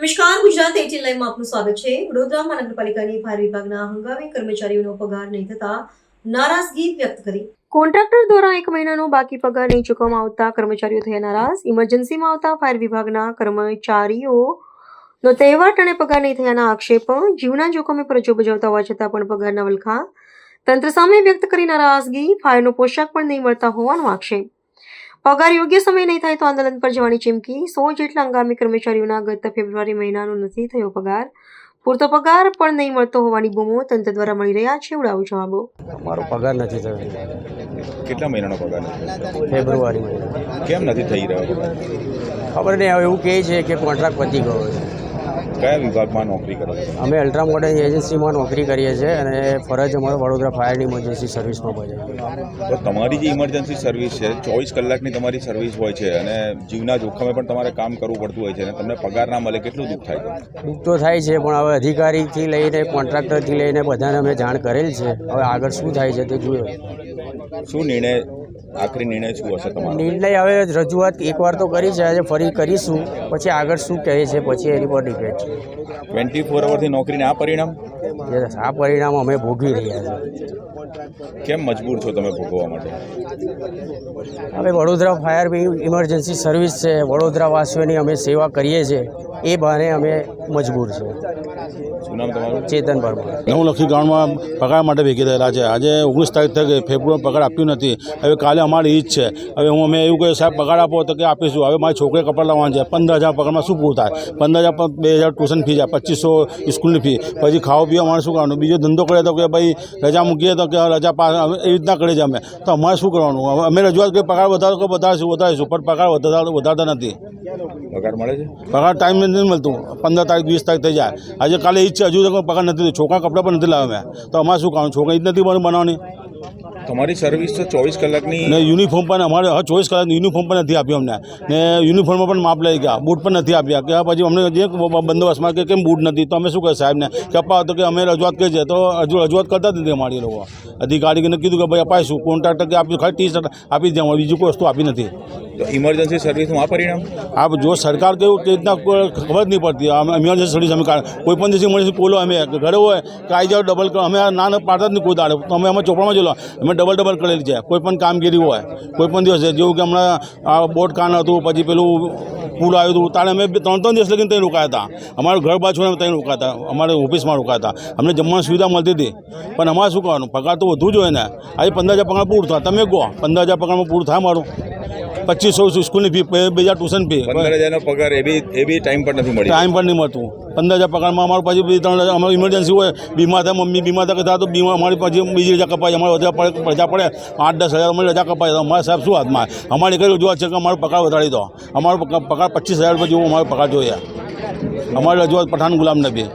નમસ્કાર, ગુજરાત 18 લાઈવમાં આપનું સ્વાગત છે। વડોદરા મહાનગરપાલિકાની ફાયર વિભાગના હંગામી કર્મચારીઓનો પગાર નહીં થતા નારાજગી વ્યક્ત કરી। કોન્ટ્રાક્ટર દ્વારા 1 મહિનાનો બાકી પગાર નહીં ચૂકવવામાં આવતા કર્મચારીઓ થયા નારાજ। ઇમરજન્સીમાં આવતા ફાયર વિભાગના કર્મચારીઓનો તહેવાર અને પગાર નહીં થયાના આક્ષેપ। જીવના જોખમે ફરજો બજાવતા હોવા છતાં પણ પગારના વલખા તંત્ર સામે વ્યક્ત કરી નારાજગી। ફાયરનો પોશાક પણ નહીં મળતા હોવાનો આક્ષેપ। પગાર યોગ્ય સમય નહીં થાય તો આંદોલન પર જવાની ચીમકી। 100 જેટલા હંગામી કર્મચારીઓના ગત ફેબ્રુઆરી મહિનાનો નથી થયો પગાર। પૂરતો પગાર પણ નહીં મળતો હોવાની બૂમો તંત્ર દ્વારા મળી રહ્યા છે ઉડાવ જવાબો। અમારો પગાર નથી થયો। કેટલા મહિનાનો પગાર નથી? ફેબ્રુઆરી મહિના। કેમ નથી થઈ રહ્યો? ખબર નહીં, હવે એવું કહે છે કે કોન્ટ્રાક્ટ પતી ગયો છે। કયા વિભાગમાં નોકરી કરો છો? અમે અલ્ટ્રા મોડર્ન એજન્સીમાં નોકરી કરીએ છીએ અને ફરજ અમારો વડોદરા ફાયરની ઇમરજન્સી સર્વિસમાં બજાવીએ। તો તમારી જે ઇમરજન્સી સર્વિસ છે 24 કલાકની તમારી સર્વિસ હોય છે અને જીવના જોખમે પણ તમારે કામ કરવું પડતું હોય છે અને તમને પગાર ના મળે, કેટલું દુઃખ થાય છે? દુઃખ તો થાય છે, પણ હવે અધિકારીથી લઈને કોન્ટ્રાક્ટરથી લઈને બધાને અમે જાણ કરેલ છે। હવે આગળ શું થાય છે તે જોયો। શું નિર્ણય, આખરી નિર્ણય શું હશે તમારો? નિર્ણય હવે રજૂઆત એકવાર તો કરી છે, આજે ફરી કરીશું, પછી આગળ શું કહે છે પછી એની પર ડિપેન્ડ છે। 24 અવરથી નોકરીને આ પરિણામ? આ પરિણામ અમે ભોગવી રહ્યા છીએ। કેમ મજબૂર છો તમે ભોગવવા માટે? હવે વડોદરા ફાયર ઇમરજન્સી સર્વિસ છે, વડોદરાવાસીઓની અમે સેવા કરીએ છીએ, એ બહાને અમે મજબૂર છે। શું નામ તમારું? ચેતન પરમાર। નવલખી ગ્રાઉન્ડમાં પગાર માટે ભેગી થયેલા છે। આજે 19 તારીખ થઈ ગઈ, ફેબ્રુઆરી પગાર આપ્યું નથી। હવે કાલે અમારી ઈજ છે। હવે અમે એવું કહ્યું સાહેબ પગાર આપો તો કે આપીશું। હવે મારી છોકરીએ કપડાં લાવવાના છે। 15,000 પગારમાં શું પૂરું થાય? 15,000 પર 2,000 ટ્યુશન ફી જાય, 2,500 સ્કૂલની ફી, પછી ખાવા પીવા અમારે શું કરવાનું? બીજો ધંધો કરીએ તો કે ભાઈ રજા મૂકીએ તો કે રજા પાસ, એવી રીતના કરીએ છીએ અમે। તો અમારે શું કરવાનું? અમે રજૂઆત કરી પગાર વધારો કે વધારીશું, પણ પગાર વધારતા નથી। પગાર મળે છે? પગાર ટાઈમ નથી મળતું। 15 તારીખ 20 તારીખ થઈ જાય, આજે કાલે ઈજ છે, હજુ તો પગાર નથી। છોકરા કપડાં પણ નથી લાવ્યા મેં, તો અમારે શું કરવાનું? છોકરા ઈજ નથી બનાવવાની। તમારી સર્વિસ તો 24 કલાકની ને યુનિફોર્મ પણ અમારે 24 કલાક યુનિફોર્મ પણ નથી આપ્યું અમને, ને યુનિફોર્મમાં પણ માપ લઈ ગયા, બૂટ પણ નથી આપ્યા। કે પછી અમને જે બંદોબસ્તમાં કે કેમ બૂટ નથી, તો અમે શું કહે સાહેબને કે અપાવો, તો કે અમે રજૂઆત કરી છે, તો હજુ રજૂઆત કરતા જ નથી અમારી લોકો અધિકારીને કીધું કે ભાઈ અપાઈશું, કોન્ટ્રાક્ટર કે આપ્યું, ખાલી ટી-શર્ટ આપી દે, બીજું કોઈ વસ્તુ આપી નથી। તો ઇમરજન્સી સર્વિસનું આ પરિણામ? આ જો સરકાર કેવું કે રીતના ખબર જ નહીં પડતી। ઇમરજન્સી સર્વિસ અમે કોઈ પણ દિવસ ઇમરજન્સી બોલો, અમે ઘરે હોય કે આવી જાઓ ડબલ કરો, અમે ના પાડતા જ નહીં કોઈ દાડે, તો અમે ચોપડામાં જોઈ લો, અમે ડબલ કરેલી છે। કોઈ પણ કામગીરી હોય, કોઈ પણ દિવસ જેવું કે હમણાં આ બોટ કાન હતું, પછી પેલું પુલ આવ્યું હતું, તારે અમે 3 દિવસ લગીને ત્યાં રોકાયા હતા। અમારું ઘર બાજુ ત્યાં રોકાતા હતા, અમારે ઓફિસમાં રોકાતા હતા, અમને જમવાની સુવિધા મળતી હતી, પણ અમારે શું કરવાનું? પગાર તો વધુ જોઈએ ને। આજે 15,000 પગાર પૂરું થાય, તમે કહો 15,000 પગારમાં પૂરું થાય મારું? 2,500 સ્કૂલની ફી, 2,000 ટ્યુશન ફી, 15,000નો પગાર એ બી ટાઈમ પર નથી મળી, ટાઈમ પર નહીં મળતું। 15,000 પગારમાં અમારું પછી 2-3,000 અમારું ઇમરજન્સી હોય, બીમાર થાય, મમ્મી બીમાર થાય તો બીમાર, અમારી પછી બીજી રજા કપાય, અમારે રજા પડે 8-10 હજાર અમારી રજા કપાય, તો અમારે સાહેબ શું હાથમાં? અમારી એક રજૂઆત છે કે અમારો પગાર વધારી દો, અમારો પગાર 25,000 રૂપિયા જેવો અમારો પગાર જોઈએ। અમારી રજૂઆત પઠાણ ગુલામ નબી।